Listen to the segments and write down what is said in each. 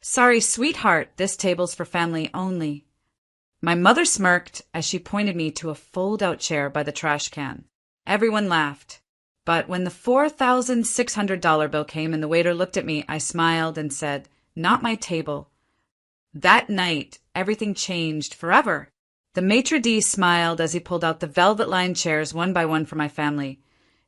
Sorry, sweetheart, this table's for family only. My mother smirked as she pointed me to a fold-out chair by the trash can. Everyone laughed. But when the $4,600 bill came and the waiter looked at me, I smiled and said, "Not my table." That night, everything changed forever. The maitre d' smiled as he pulled out the velvet-lined chairs one by one for my family,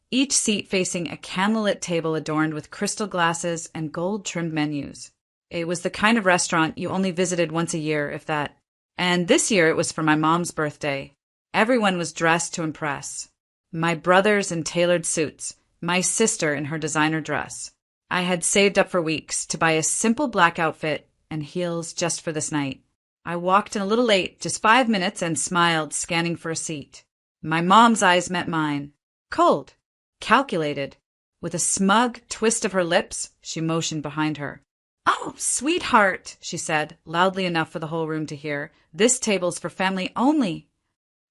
each seat facing a candlelit table adorned with crystal glasses and gold-trimmed menus. It was the kind of restaurant you only visited once a year, if that. And this year it was for my mom's birthday. Everyone was dressed to impress. My brothers in tailored suits, my sister in her designer dress. I had saved up for weeks to buy a simple black outfit and heels just for this night. I walked in a little late, just 5 minutes, and smiled, scanning for a seat. My mom's eyes met mine. Cold. Calculated. With a smug twist of her lips, she motioned behind her. "Oh, sweetheart," she said, loudly enough for the whole room to hear. "This table's for family only."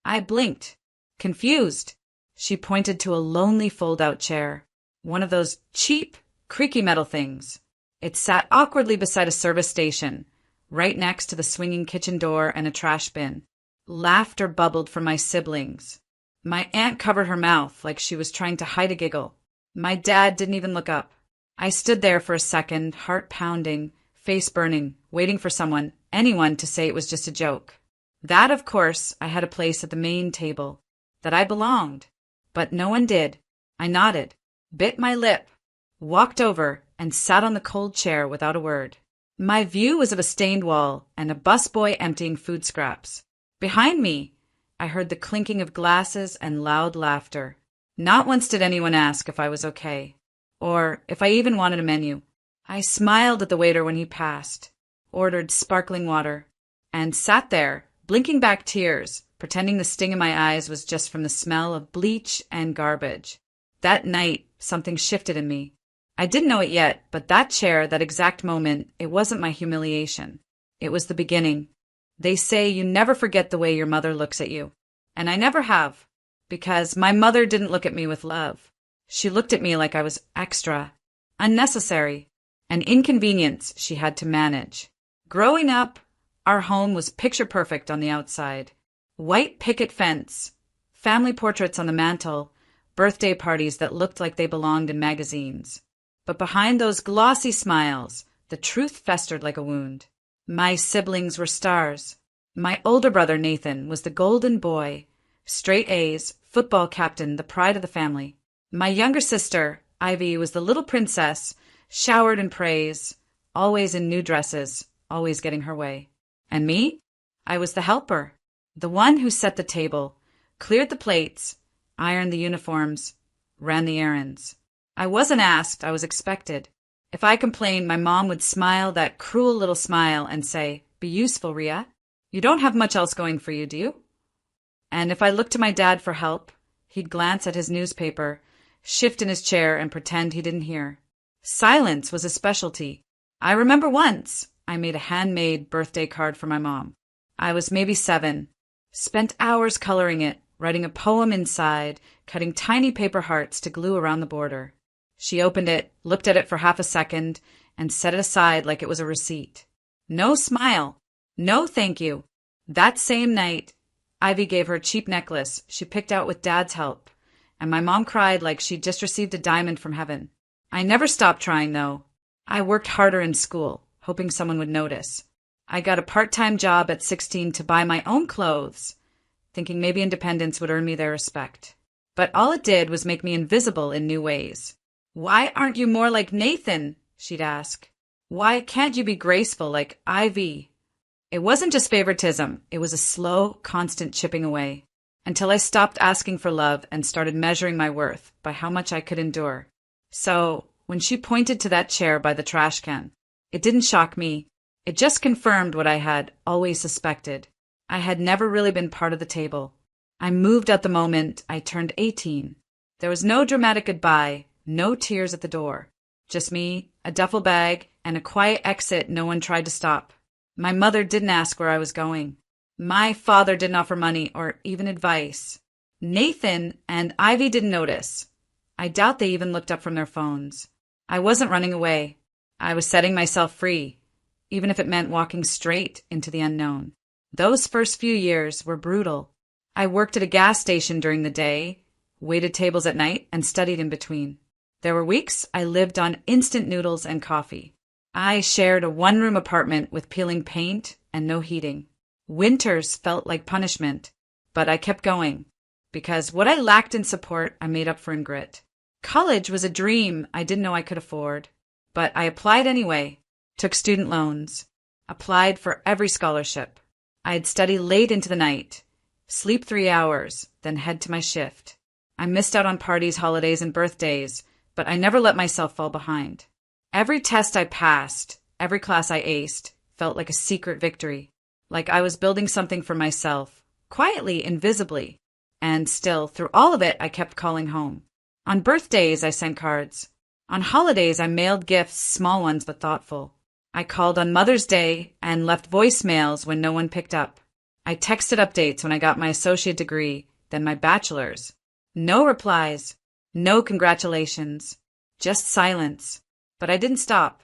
I blinked. Confused. She pointed to a lonely fold-out chair. One of those cheap, creaky metal things. It sat awkwardly beside a service station, right next to the swinging kitchen door and a trash bin. Laughter bubbled from my siblings. My aunt covered her mouth like she was trying to hide a giggle. My dad didn't even look up. I stood there for a second, heart pounding, face burning, waiting for someone, anyone, to say it was just a joke. That, of course, I had a place at the main table, that I belonged. But no one did. I nodded, bit my lip, walked over, and sat on the cold chair without a word. My view was of a stained wall and a busboy emptying food scraps. Behind me, I heard the clinking of glasses and loud laughter. Not once did anyone ask if I was okay, or if I even wanted a menu. I smiled at the waiter when he passed, ordered sparkling water, and sat there, blinking back tears, pretending the sting in my eyes was just from the smell of bleach and garbage. That night, something shifted in me. I didn't know it yet, but that chair, that exact moment, it wasn't my humiliation. It was the beginning. They say you never forget the way your mother looks at you. And I never have, because my mother didn't look at me with love. She looked at me like I was extra, unnecessary, an inconvenience she had to manage. Growing up, our home was picture perfect on the outside. White picket fence, family portraits on the mantel, birthday parties that looked like they belonged in magazines. But behind those glossy smiles, the truth festered like a wound. My siblings were stars. My older brother, Nathan, was the golden boy, straight A's, football captain, the pride of the family. My younger sister, Ivy, was the little princess, showered in praise, always in new dresses, always getting her way. And me? I was the helper, the one who set the table, cleared the plates, ironed the uniforms, ran the errands. I wasn't asked, I was expected. If I complained, my mom would smile that cruel little smile and say, "Be useful, Ria. You don't have much else going for you, do you?" And if I looked to my dad for help, he'd glance at his newspaper, shift in his chair, and pretend he didn't hear. Silence was a specialty. I remember once I made a handmade birthday card for my mom. I was maybe 7. Spent hours coloring it, writing a poem inside, cutting tiny paper hearts to glue around the border. She opened it, looked at it for half a second, and set it aside like it was a receipt. No smile. No thank you. That same night, Ivy gave her a cheap necklace she picked out with Dad's help, and my mom cried like she'd just received a diamond from heaven. I never stopped trying, though. I worked harder in school, hoping someone would notice. I got a part-time job at 16 to buy my own clothes, thinking maybe independence would earn me their respect. But all it did was make me invisible in new ways. "Why aren't you more like Nathan?" she'd ask. "Why can't you be graceful like Ivy?" It wasn't just favoritism. It was a slow, constant chipping away, until I stopped asking for love and started measuring my worth by how much I could endure. So, when she pointed to that chair by the trash can, it didn't shock me. It just confirmed what I had always suspected. I had never really been part of the table. I moved at the moment I turned 18. There was no dramatic goodbye, no tears at the door. Just me, a duffel bag, and a quiet exit no one tried to stop. My mother didn't ask where I was going. My father didn't offer money or even advice. Nathan and Ivy didn't notice. I doubt they even looked up from their phones. I wasn't running away. I was setting myself free, even if it meant walking straight into the unknown. Those first few years were brutal. I worked at a gas station during the day, waited tables at night, and studied in between. There were weeks I lived on instant noodles and coffee. I shared a one-room apartment with peeling paint and no heating. Winters felt like punishment, but I kept going, because what I lacked in support, I made up for in grit. College was a dream I didn't know I could afford, but I applied anyway, took student loans, applied for every scholarship. I'd study late into the night, sleep 3 hours, then head to my shift. I missed out on parties, holidays, and birthdays, but I never let myself fall behind. Every test I passed, every class I aced, felt like a secret victory, like I was building something for myself, quietly, invisibly. And still, through all of it, I kept calling home. On birthdays, I sent cards. On holidays, I mailed gifts, small ones but thoughtful. I called on Mother's Day and left voicemails when no one picked up. I texted updates when I got my associate degree, then my bachelor's. No replies, no congratulations, just silence. But I didn't stop,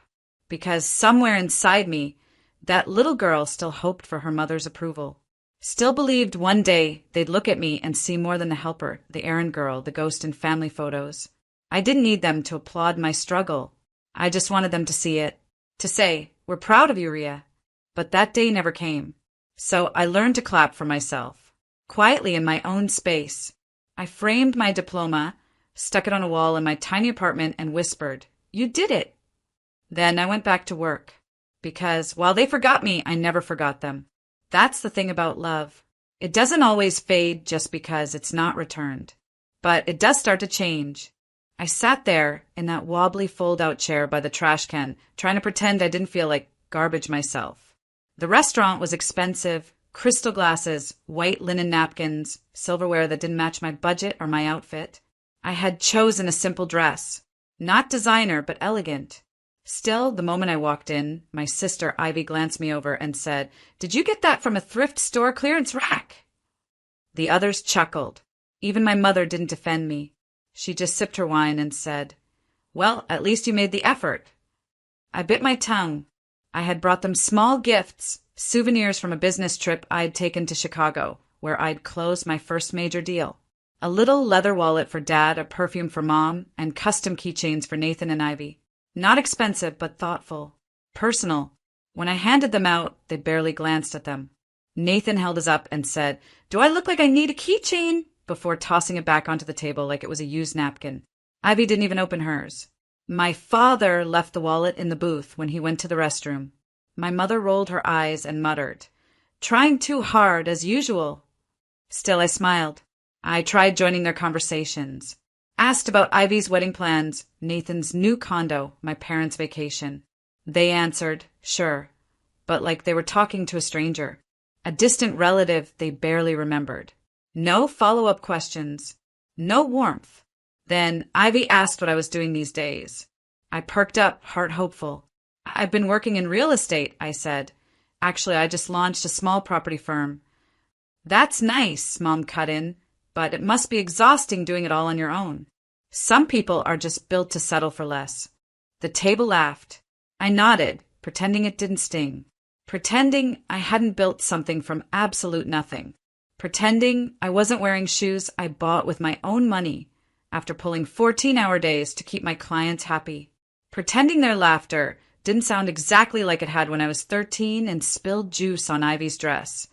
because somewhere inside me, that little girl still hoped for her mother's approval. Still believed one day they'd look at me and see more than the helper, the errand girl, the ghost in family photos. I didn't need them to applaud my struggle. I just wanted them to see it, to say, "We're proud of you, Ria." But that day never came. So I learned to clap for myself, quietly in my own space. I framed my diploma, stuck it on a wall in my tiny apartment, and whispered, "You did it." Then I went back to work, because while they forgot me, I never forgot them. That's the thing about love. It doesn't always fade just because it's not returned. But it does start to change. I sat there in that wobbly fold-out chair by the trash can, trying to pretend I didn't feel like garbage myself. The restaurant was expensive, crystal glasses, white linen napkins, silverware that didn't match my budget or my outfit. I had chosen a simple dress, not designer but elegant. Still, the moment I walked in, my sister Ivy glanced me over and said, "Did you get that from a thrift store clearance rack?" The others chuckled. Even my mother didn't defend me. She just sipped her wine and said, "Well, at least you made the effort." I bit my tongue. I had brought them small gifts, souvenirs from a business trip I'd taken to Chicago, where I'd closed my first major deal. A little leather wallet for Dad, a perfume for Mom, and custom keychains for Nathan and Ivy. Not expensive, but thoughtful. Personal. When I handed them out, they barely glanced at them. Nathan held his up and said, "Do I look like I need a keychain?" before tossing it back onto the table like it was a used napkin. Ivy didn't even open hers. My father left the wallet in the booth when he went to the restroom. My mother rolled her eyes and muttered, "Trying too hard, as usual." Still, I smiled. I tried joining their conversations. Asked about Ivy's wedding plans, Nathan's new condo, my parents' vacation. They answered, sure, but like they were talking to a stranger, a distant relative they barely remembered. No follow-up questions, no warmth. Then Ivy asked what I was doing these days. I perked up, heart hopeful. "I've been working in real estate," I said. "Actually, I just launched a small property firm." "That's nice," Mom cut in, "but it must be exhausting doing it all on your own. Some people are just built to settle for less." The table laughed. I nodded, pretending it didn't sting. Pretending I hadn't built something from absolute nothing. Pretending I wasn't wearing shoes I bought with my own money after pulling 14-hour days to keep my clients happy. Pretending their laughter didn't sound exactly like it had when I was 13 and spilled juice on Ivy's dress.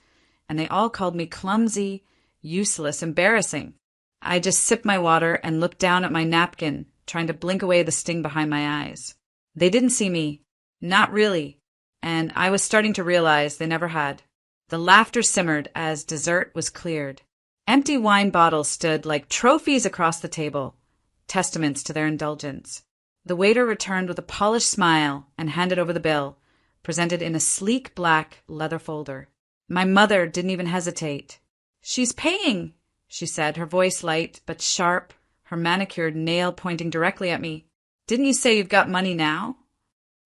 And they all called me clumsy, useless, embarrassing. I just sipped my water and looked down at my napkin, trying to blink away the sting behind my eyes. They didn't see me. Not really. And I was starting to realize they never had. The laughter simmered as dessert was cleared. Empty wine bottles stood like trophies across the table, testaments to their indulgence. The waiter returned with a polished smile and handed over the bill, presented in a sleek black leather folder. My mother didn't even hesitate. "She's paying," she said, her voice light but sharp, her manicured nail pointing directly at me. "Didn't you say you've got money now?"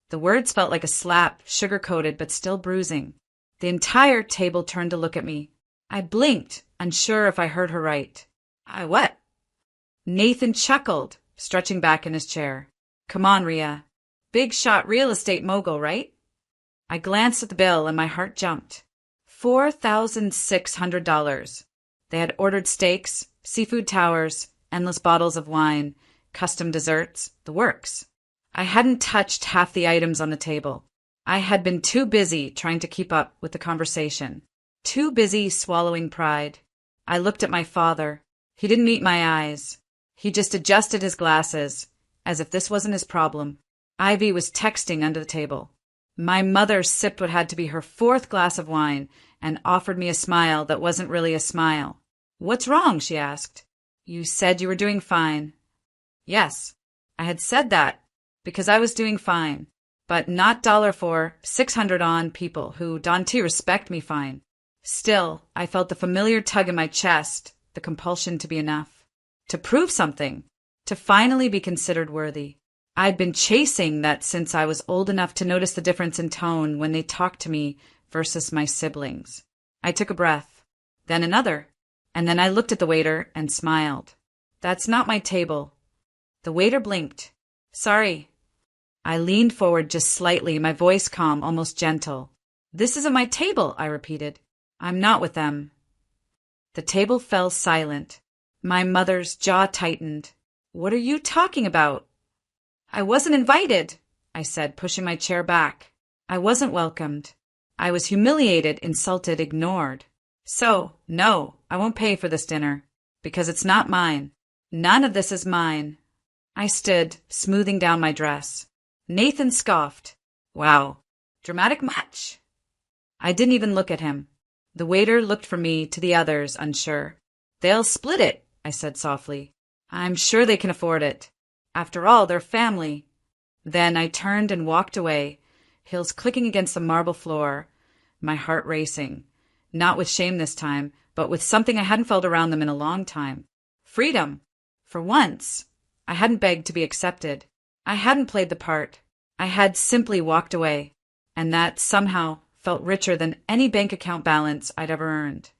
The words felt like a slap, sugar-coated but still bruising. The entire table turned to look at me. I blinked, unsure if I heard her right. "I what?" Nathan chuckled, stretching back in his chair. "Come on, Ria. Big shot real estate mogul, right?" I glanced at the bill and my heart jumped. $4,600. They had ordered steaks, seafood towers, endless bottles of wine, custom desserts, the works. I hadn't touched half the items on the table. I had been too busy trying to keep up with the conversation, too busy swallowing pride. I looked at my father. He didn't meet my eyes. He just adjusted his glasses, as if this wasn't his problem. Ivy was texting under the table. My mother sipped what had to be her fourth glass of wine and offered me a smile that wasn't really a smile. "What's wrong?" she asked. "You said you were doing fine." Yes, I had said that because I was doing fine, but not $4,600 on people who don't respect me fine. Still, I felt the familiar tug in my chest, the compulsion to be enough, to prove something, to finally be considered worthy. I'd been chasing that since I was old enough to notice the difference in tone when they talked to me versus my siblings. I took a breath, then another, and then I looked at the waiter and smiled. "That's not my table." The waiter blinked. "Sorry." I leaned forward just slightly, my voice calm, almost gentle. "This isn't my table," I repeated. "I'm not with them." The table fell silent. My mother's jaw tightened. "What are you talking about?" "I wasn't invited," I said, pushing my chair back. I wasn't welcomed. I was humiliated, insulted, ignored. "So, no, I won't pay for this dinner, because it's not mine. None of this is mine." I stood, smoothing down my dress. Nathan scoffed. "Wow, dramatic much?" I didn't even look at him. The waiter looked from me to the others, unsure. "They'll split it," I said softly. "I'm sure they can afford it. After all, they're family." Then I turned and walked away, heels clicking against the marble floor, my heart racing. Not with shame this time, but with something I hadn't felt around them in a long time. Freedom. For once, I hadn't begged to be accepted. I hadn't played the part. I had simply walked away, and that somehow felt richer than any bank account balance I'd ever earned.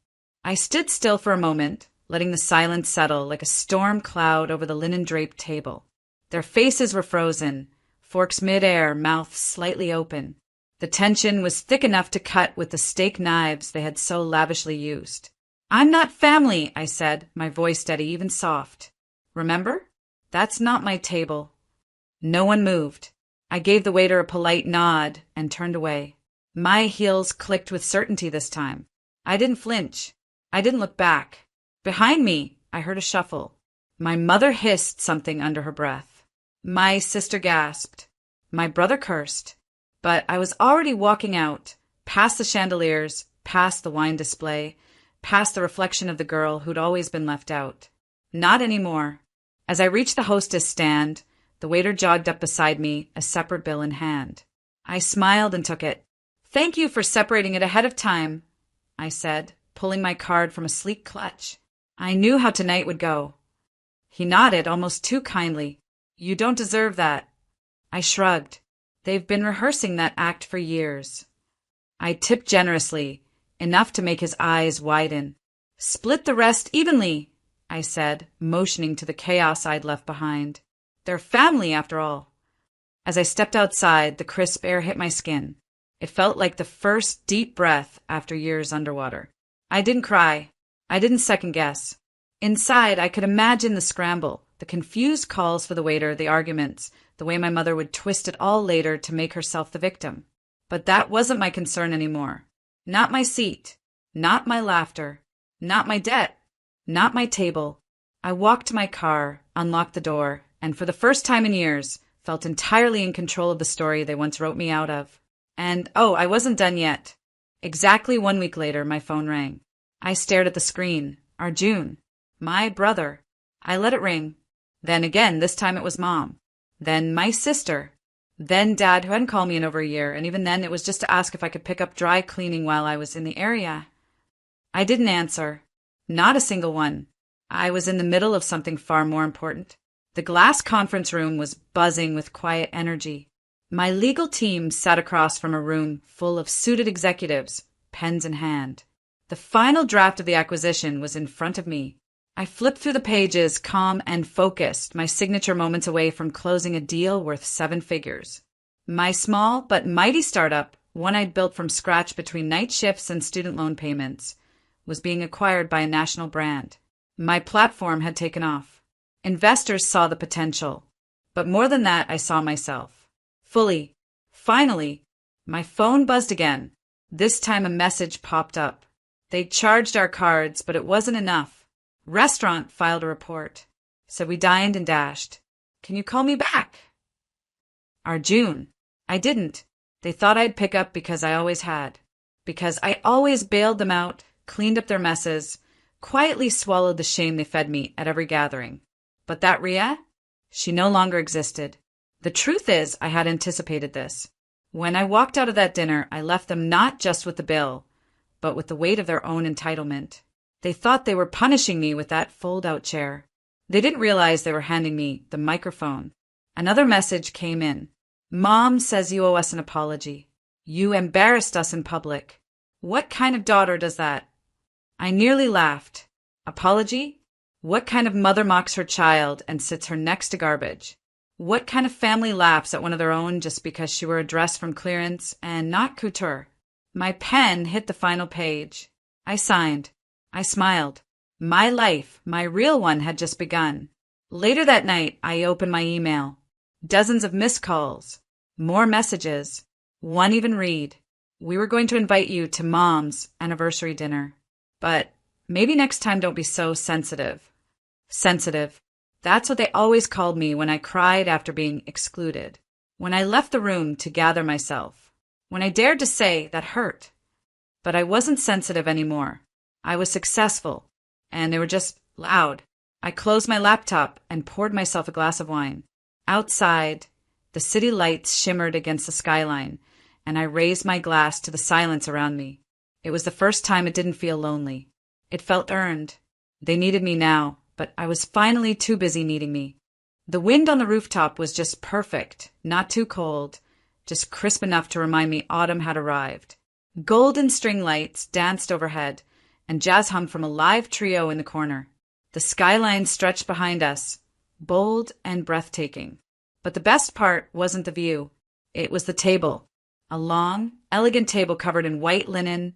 I stood still for a moment, letting the silence settle like a storm cloud over the linen-draped table. Their faces were frozen, forks mid-air, mouths slightly open. The tension was thick enough to cut with the steak knives they had so lavishly used. "I'm not family," I said, my voice steady, even soft. "Remember? That's not my table." No one moved. I gave the waiter a polite nod and turned away. My heels clicked with certainty this time. I didn't flinch. I didn't look back. Behind me, I heard a shuffle. My mother hissed something under her breath. My sister gasped. My brother cursed. But I was already walking out, past the chandeliers, past the wine display, past the reflection of the girl who'd always been left out. Not anymore. As I reached the hostess stand, the waiter jogged up beside me, a separate bill in hand. I smiled and took it. "Thank you for separating it ahead of time," I said, pulling my card from a sleek clutch. I knew how tonight would go. He nodded almost too kindly. "You don't deserve that." I shrugged. They've been rehearsing that act for years. I tipped generously, enough to make his eyes widen. "Split the rest evenly," I said, motioning to the chaos I'd left behind. "They're family, after all." As I stepped outside, the crisp air hit my skin. It felt like the first deep breath after years underwater. I didn't cry. I didn't second guess. Inside, I could imagine the scramble, the confused calls for the waiter, the arguments, the way my mother would twist it all later to make herself the victim. But that wasn't my concern anymore. Not my seat. Not my laughter. Not my debt. Not my table. I walked to my car, unlocked the door, and for the first time in years, felt entirely in control of the story they once wrote me out of. And, oh, I wasn't done yet. Exactly 1 week later, my phone rang. I stared at the screen. Arjun. My brother. I let it ring. Then again, this time it was Mom. Then my sister. Then Dad, who hadn't called me in over a year, and even then it was just to ask if I could pick up dry cleaning while I was in the area. I didn't answer. Not a single one. I was in the middle of something far more important. The glass conference room was buzzing with quiet energy. My legal team sat across from a room full of suited executives, pens in hand. The final draft of the acquisition was in front of me. I flipped through the pages, calm and focused, my signature moments away from closing a deal worth 7 figures. My small but mighty startup one I'd built from scratch between night shifts and student loan payments, was being acquired by a national brand. My platform had taken off. Investors saw the potential. But more than that, I saw myself. Fully. Finally, my phone buzzed again. This time a message popped up. They'd charged our cards, but it wasn't enough. Restaurant filed a report. So we dined and dashed. Can you call me back? Arjun. I didn't. They thought I'd pick up because I always had. Because I always bailed them out, cleaned up their messes, quietly swallowed the shame they fed me at every gathering. But that Ria? She no longer existed. The truth is, I had anticipated this. When I walked out of that dinner, I left them not just with the bill, but with the weight of their own entitlement. They thought they were punishing me with that fold-out chair. They didn't realize they were handing me the microphone. Another message came in. Mom says you owe us an apology. You embarrassed us in public. What kind of daughter does that? I nearly laughed. Apology? What kind of mother mocks her child and sits her next to garbage? What kind of family laughs at one of their own just because she wore a dress from clearance and not couture? My pen hit the final page. I signed. I smiled. My life, my real one, had just begun. Later that night, I opened my email. Dozens of missed calls. More messages. One even read. We were going to invite you to Mom's anniversary dinner. But maybe next time don't be so sensitive. Sensitive. That's what they always called me when I cried after being excluded. When I left the room to gather myself. When I dared to say that hurt. But I wasn't sensitive anymore. I was successful. And they were just loud. I closed my laptop and poured myself a glass of wine. Outside, the city lights shimmered against the skyline, and I raised my glass to the silence around me. It was the first time it didn't feel lonely. It felt earned. They needed me now, but I was finally too busy needing me. The wind on the rooftop was just perfect, not too cold, just crisp enough to remind me autumn had arrived. Golden string lights danced overhead, and jazz hummed from a live trio in the corner. The skyline stretched behind us, bold and breathtaking. But the best part wasn't the view. It was the table. A long, elegant table covered in white linen,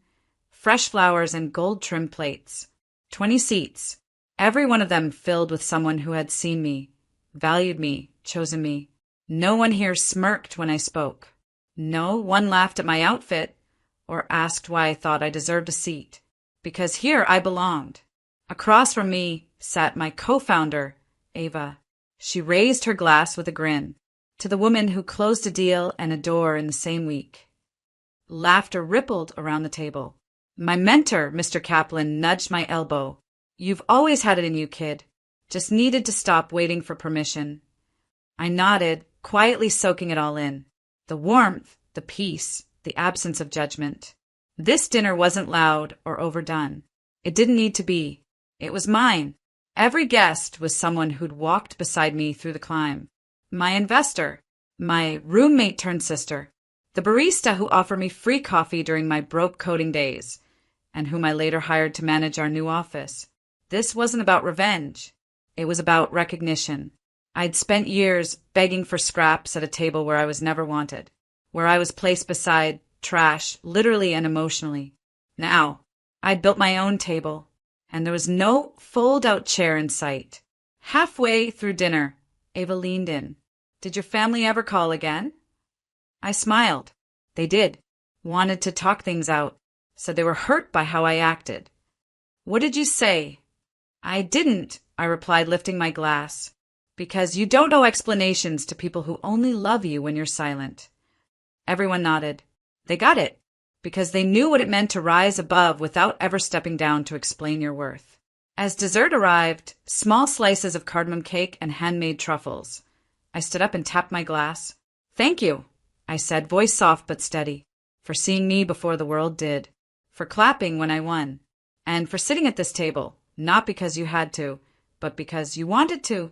fresh flowers, and gold-trimmed plates. 20 seats, every one of them filled with someone who had seen me, valued me, chosen me. No one here smirked when I spoke. No one laughed at my outfit or asked why I thought I deserved a seat. Because here I belonged. Across from me sat my co-founder, Ava. She raised her glass with a grin. To the woman who closed a deal and a door in the same week. Laughter rippled around the table. My mentor, Mr. Kaplan, nudged my elbow. You've always had it in you, kid. Just needed to stop waiting for permission. I nodded, quietly soaking it all in. The warmth, the peace, the absence of judgment. This dinner wasn't loud or overdone. It didn't need to be. It was mine. Every guest was someone who'd walked beside me through the climb. My investor, my roommate turned sister, the barista who offered me free coffee during my broke coding days, and whom I later hired to manage our new office. This wasn't about revenge. It was about recognition. I'd spent years begging for scraps at a table where I was never wanted, where I was placed beside trash, literally and emotionally. Now, I'd built my own table, and there was no fold-out chair in sight. Halfway through dinner, Ava leaned in. Did your family ever call again? I smiled. They did. Wanted to talk things out. Said they were hurt by how I acted. What did you say? I didn't, I replied, lifting my glass. Because you don't owe explanations to people who only love you when you're silent. Everyone nodded. They got it. Because they knew what it meant to rise above without ever stepping down to explain your worth. As dessert arrived, small slices of cardamom cake and handmade truffles. I stood up and tapped my glass. Thank you, I said, voice soft but steady, for seeing me before the world did, for clapping when I won, and for sitting at this table, not because you had to, but because you wanted to.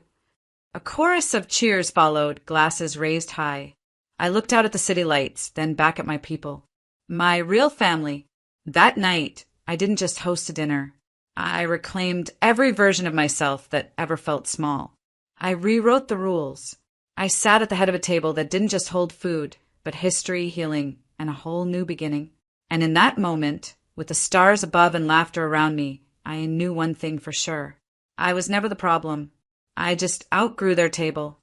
A chorus of cheers followed, glasses raised high. I looked out at the city lights, then back at my people. My real family. That night, I didn't just host a dinner. I reclaimed every version of myself that ever felt small. I rewrote the rules. I sat at the head of a table that didn't just hold food, but history, healing, and a whole new beginning. And in that moment, with the stars above and laughter around me, I knew one thing for sure. I was never the problem. I just outgrew their table.